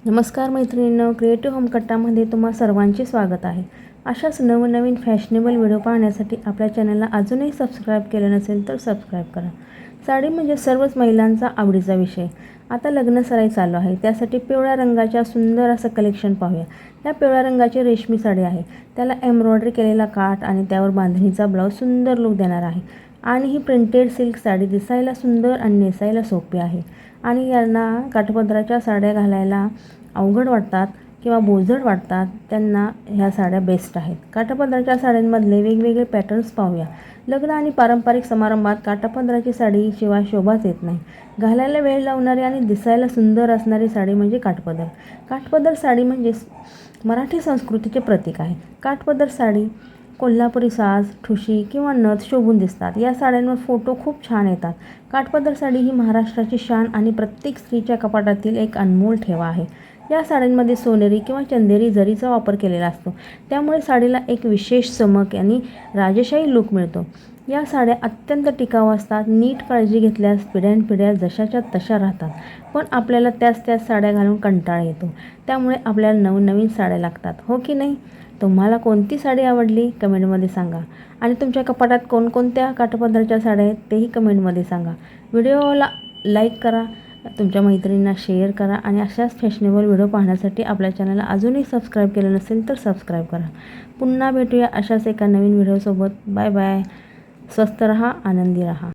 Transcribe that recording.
नमस्कार मैत्रिणींनो, क्रिएटिव्ह होमकट्टामध्ये तुम्हा सर्वांचे स्वागत आहे। अशाच नवनवीन फॅशनेबल व्हिडिओ पाहण्यासाठी आपल्या चॅनलला अजूनही सबस्क्राईब केलं नसेल तर सबस्क्राईब करा। साडी म्हणजे सर्वच महिलांचा आवडीचा विषय। आता लग्न सराई चालू आहे, त्यासाठी पिवळ्या रंगाच्या सुंदर असं कलेक्शन पाहूया। या पिवळ्या रंगाची रेशमी साडी आहे, त्याला एम्ब्रॉयडरी केलेला काठ आणि त्यावर बांधणीचा ब्लाऊज सुंदर लुक देणार आहे। आणि ही प्रिंटेड सिल्क साडी दिसायला सुंदर आणि नेसायला सोपी आहे। आणि यांना काठपदराच्या साड्या घालायला अवघड वाटतात किंवा बोजड वाटतात त्यांना ह्या साड्या बेस्ट आहेत। काठापदराच्या साड्यांमधले वेगवेगळे पॅटर्न्स पाहूया। लग्न आणि पारंपरिक समारंभात काठापदराची साडी शिवाय शोभाच येत नाही। घालायला वेळ लावणारी आणि दिसायला सुंदर असणारी साडी म्हणजे काठपदर। काठपदर साडी म्हणजे मराठी संस्कृतीचे प्रतीक आहे। काठपदर साडी कोल्हापुरी साज, ठुशी किंवा नथ शोभून दिसतात। या साड्यांवर फोटो खूप छान येतात। काठपदर साडी ही महाराष्ट्राची शान आणि प्रत्येक स्त्रीच्या कपाटातील एक अनमोल ठेवा आहे। या साड्यांमध्ये सोनेरी किंवा चंदेरी जरीचा वापर केलेला असतो, त्यामुळे साडीला एक विशेष चमक आणि राजेशाही लूक मिळतो। या साड्या अत्यंत टिकाऊ असतात, नीट काळजी घेतल्यास पिढ्यानपिढ्या जशाच्या तशा राहतात। पण आपल्याला त्याच साड्या घालून कंटाळा येतो, त्यामुळे आपल्याला नवनवीन साड्या लागतात, हो की नाही? तुम्हाला कोणती साडी आवडली कमेंटमध्ये सांगा आणि तुमच्या कपाटात कोणकोणत्या काठापदराच्या साड्या आहेत तेही कमेंटमध्ये सांगा। व्हिडिओला लाईक करा, तुमच्या मैत्रिणींना शेअर करा आणि अशाच फॅशनेबल व्हिडिओ पाहण्यासाठी आपल्या चॅनलला अजूनही सबस्क्राईब केलं नसेल तर सबस्क्राईब करा। पुन्हा भेटूया अशाच एका नवीन व्हिडिओसोबत। Bye bye. स्वस्त रहा, आनंदी रहा।